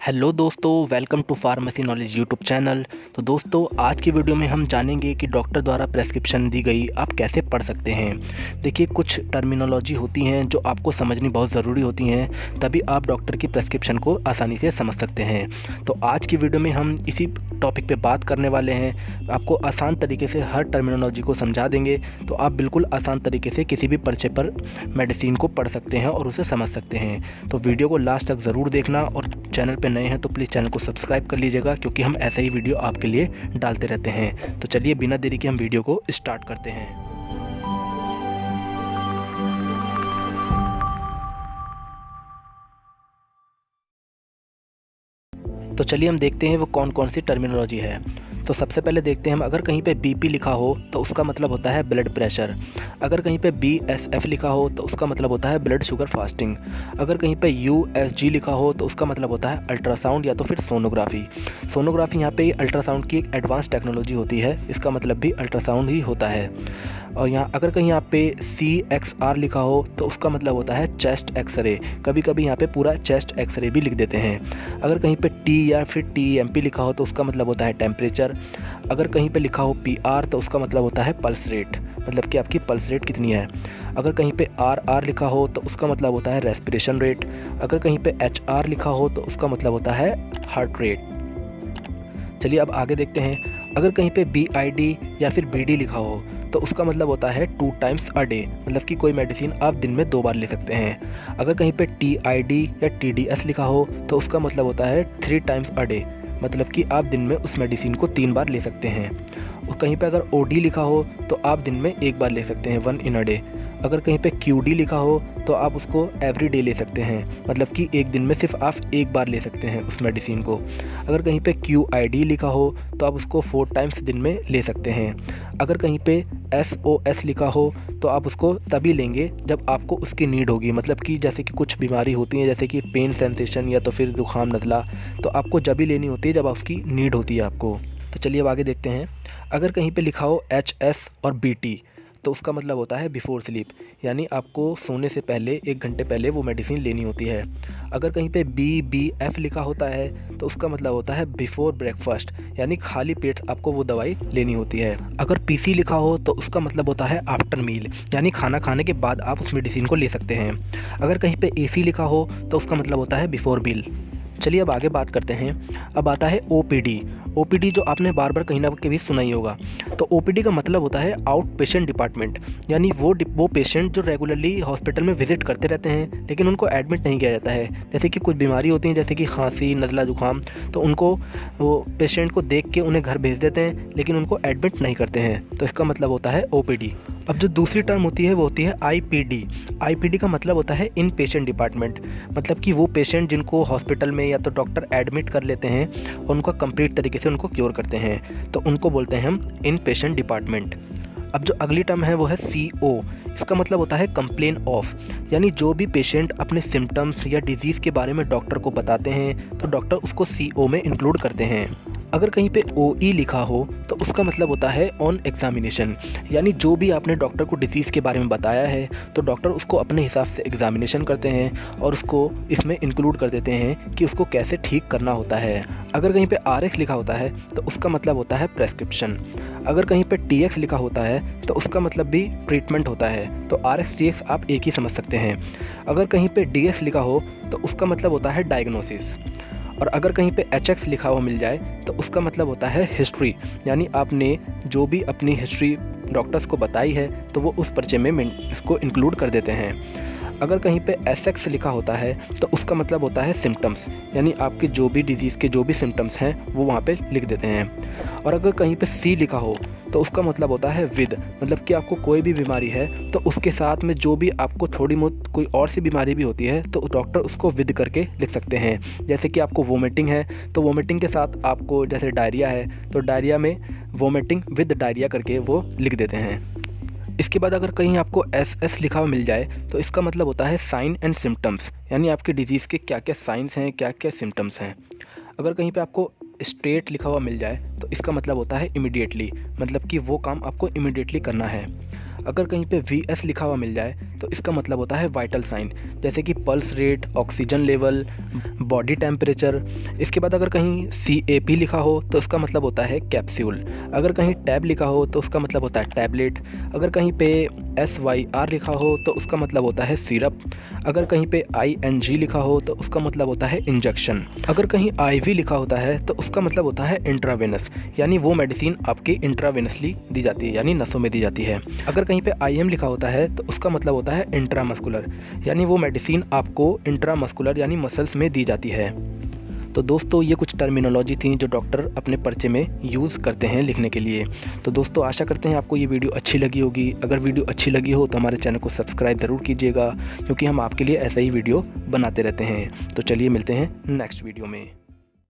Hello दोस्तों, welcome to pharmacy knowledge YouTube channel. तो दोस्तों, आज की वीडियो में हम जानेंगे कि डॉक्टर द्वारा प्रेस्क्रिप्शन दी गई आप कैसे पढ़ सकते हैं। देखिए, कुछ टर्मिनोलॉजी होती हैं जो आपको समझनी बहुत ज़रूरी होती हैं, तभी आप डॉक्टर की प्रेस्क्रिप्शन को आसानी से समझ सकते हैं। तो आज की वीडियो में हम इसी टॉपिक पे बात करने वाले हैं। आपको आसान तरीके से हर टर्मिनोलॉजी को समझा देंगे, तो आप बिल्कुल आसान तरीके से किसी भी पर्चे पर मेडिसिन को पढ़ सकते हैं और उसे समझ सकते हैं। तो वीडियो को लास्ट तक ज़रूर देखना, और चैनल पे नए हैं तो प्लीज़ चैनल को सब्सक्राइब कर लीजिएगा, क्योंकि हम ऐसे ही वीडियो आपके लिए डालते रहते हैं। तो चलिए बिना देरी के हम वीडियो को स्टार्ट करते हैं। तो चलिए हम देखते हैं वो कौन कौन सी टर्मिनोलॉजी है। तो सबसे पहले देखते हैं हम, अगर कहीं पे बीपी लिखा हो तो उसका मतलब होता है ब्लड प्रेशर। अगर कहीं पे बीएसएफ लिखा हो तो उसका मतलब होता है ब्लड शुगर फास्टिंग। अगर कहीं पे यूएसजी लिखा हो तो उसका मतलब होता है अल्ट्रासाउंड या तो फिर सोनोग्राफी। सोनोग्राफी यहाँ पे अल्ट्रासाउंड की एक एडवांस टेक्नोलॉजी होती है, इसका मतलब भी अल्ट्रासाउंड ही होता है। और यहाँ अगर कहीं यहाँ पे CXR लिखा हो तो उसका मतलब होता है चेस्ट एक्सरे। कभी कभी यहाँ पे पूरा चेस्ट एक्सरे भी लिख देते हैं। अगर कहीं पे T या फिर TMP लिखा हो तो उसका मतलब होता है टेम्परेचर। अगर कहीं पे लिखा हो PR तो उसका मतलब होता है पल्स रेट, मतलब कि आपकी पल्स रेट कितनी है। अगर कहीं पे RR लिखा हो तो उसका मतलब होता है रेस्पिरेशन रेट। अगर कहीं पे HR लिखा हो तो उसका मतलब होता है हार्ट रेट। चलिए अब आगे देखते हैं। अगर कहीं पे BID या फिर BD लिखा हो तो उसका मतलब होता है 2 टाइम्स अ डे, मतलब कि कोई मेडिसिन आप दिन में 2 बार ले सकते हैं। अगर कहीं पे TID या TDS लिखा हो तो उसका मतलब होता है 3 टाइम्स अ डे, मतलब कि आप दिन में उस मेडिसिन को 3 बार ले सकते हैं। और कहीं पे अगर OD लिखा हो तो आप दिन में 1 बार ले सकते हैं, 1 इन अ डे। अगर कहीं पे QD लिखा हो तो आप उसको एवरी डे ले सकते हैं, मतलब कि एक दिन में सिर्फ आप 1 बार ले सकते हैं उस मेडिसिन को। अगर कहीं पे QID लिखा हो तो आप उसको 4 टाइम्स दिन में ले सकते हैं। अगर कहीं पे SOS लिखा हो तो आप उसको तभी लेंगे जब आपको उसकी नीड होगी, मतलब कि जैसे कि कुछ बीमारी होती हैं जैसे कि पेन सेंसेशन या तो फिर जुकाम नज़ला, तो आपको जब ही लेनी होती है जब उसकी नीड होती है आपको। तो चलिए अब आगे देखते हैं। अगर कहीं पे लिखा हो HS और BT तो उसका मतलब होता है बिफ़ोर स्लीप, यानी आपको सोने से पहले 1 घंटे पहले वो मेडिसिन लेनी होती है। अगर कहीं पे BBF लिखा होता है तो उसका मतलब होता है बिफ़ोर ब्रेकफास्ट, यानी खाली पेट आपको वो दवाई लेनी होती है। अगर PC लिखा हो तो उसका मतलब होता है आफ्टर मील, यानी खाना खाने के बाद आप उस मेडिसिन को ले सकते हैं। अगर कहीं पे AC लिखा हो तो उसका मतलब होता है बिफ़ोर मील। चलिए अब आगे बात करते हैं। अब आता है OPD जो आपने बार बार कहीं ना कहीं सुना ही होगा। तो OPD का मतलब होता है आउट पेशेंट डिपार्टमेंट, यानी वो पेशेंट जो रेगुलरली हॉस्पिटल में विजिट करते रहते हैं लेकिन उनको एडमिट नहीं किया जाता है। जैसे कि कुछ बीमारी होती हैं जैसे कि खांसी नज़ला जुकाम, तो उनको वो पेशेंट को देख के उन्हें घर भेज देते हैं लेकिन उनको एडमिट नहीं करते हैं, तो इसका मतलब होता है OPD। अब जो दूसरी टर्म होती है वो होती है IPD का मतलब होता है इन पेशेंट डिपार्टमेंट, मतलब कि वो पेशेंट जिनको हॉस्पिटल में या तो डॉक्टर एडमिट कर लेते हैं और उनका कंप्लीट तरीके से उनको क्योर करते हैं, तो उनको बोलते हैं हम इन पेशेंट डिपार्टमेंट। अब जो अगली टर्म है वो है CO। इसका मतलब होता है कंप्लेन ऑफ, यानी जो भी पेशेंट अपने सिम्टम्स या डिजीज़ के बारे में डॉक्टर को बताते हैं तो डॉक्टर उसको CO में इंक्लूड करते हैं। अगर कहीं पे OE लिखा हो तो उसका मतलब होता है ऑन एग्जामिनेशन, यानी जो भी आपने डॉक्टर को डिसीज़ के बारे में बताया है तो डॉक्टर उसको अपने हिसाब से एग्जामिनेशन करते हैं और उसको इसमें इंक्लूड कर देते हैं कि उसको कैसे ठीक करना होता है। अगर कहीं पे RX लिखा होता है तो उसका मतलब होता है प्रेस्क्रिप्शन। अगर कहीं पे TX लिखा होता है तो उसका मतलब भी ट्रीटमेंट होता है, तो RX TX आप एक ही समझ सकते हैं। अगर कहीं पे DS लिखा हो तो उसका मतलब होता है डायग्नोसिस। और अगर कहीं पे HX लिखा हुआ मिल जाए तो उसका मतलब होता है हिस्ट्री, यानी आपने जो भी अपनी हिस्ट्री डॉक्टर्स को बताई है तो वो उस पर्चे में इसको इंक्लूड कर देते हैं। अगर कहीं पे SX लिखा होता है तो उसका मतलब होता है सिम्टम्स, यानी आपके जो भी डिजीज़ के जो भी सिम्टम्स हैं वो वहाँ पे लिख देते हैं। और अगर कहीं पे C लिखा हो तो उसका मतलब होता है विद, मतलब कि आपको कोई भी बीमारी है तो उसके साथ में जो भी आपको थोड़ी बहुत कोई और सी बीमारी भी होती है तो डॉक्टर उसको विद करके लिख सकते हैं। जैसे कि आपको वोमिटिंग है तो वोमिटिंग के साथ आपको जैसे डायरिया है तो डायरिया में वोमिटिंग विद डायरिया करके वो लिख देते हैं। इसके बाद अगर कहीं आपको SS लिखा हुआ मिल जाए तो इसका मतलब होता है साइन एंड सिम्टम्स, यानी आपके डिजीज़ के क्या क्या साइंस हैं क्या क्या सिम्टम्स हैं। अगर कहीं पे आपको स्ट्रेट लिखा हुआ मिल जाए तो इसका मतलब होता है इमीडिएटली, मतलब कि वो काम आपको इमीडिएटली करना है। अगर कहीं पे VS लिखा हुआ मिल जाए तो इसका मतलब होता है वाइटल साइन, जैसे कि pulse rate, oxygen level, body temperature. इसके बाद अगर कहीं CAP लिखा हो तो उसका मतलब होता है कैप्सूल। अगर कहीं टैब लिखा हो तो उसका मतलब होता है टैबलेट। अगर कहीं पे SYR लिखा हो तो उसका मतलब होता है सिरप। अगर कहीं पे ING लिखा हो तो उसका मतलब होता है इंजेक्शन। अगर कहीं IV लिखा होता है तो उसका मतलब होता है इंट्रावेनस, यानी वो मेडिसिन आपके इंट्रावेनसली दी जाती है, यानी नसों में दी जाती है। अगर कहीं पे IM लिखा होता है तो उसका मतलब होता है इंट्रामस्कुलर, यानी वो मेडिसिन आपको इंट्रामस्कुलर यानी मसल्स में दी जाती है। तो दोस्तों ये कुछ टर्मिनोलॉजी थी जो डॉक्टर अपने पर्चे में यूज़ करते हैं लिखने के लिए। तो दोस्तों आशा करते हैं आपको ये वीडियो अच्छी लगी होगी। अगर वीडियो अच्छी लगी हो तो हमारे चैनल को सब्सक्राइब ज़रूर कीजिएगा, क्योंकि हम आपके लिए ऐसा ही वीडियो बनाते रहते हैं। तो चलिए मिलते हैं नेक्स्ट वीडियो में।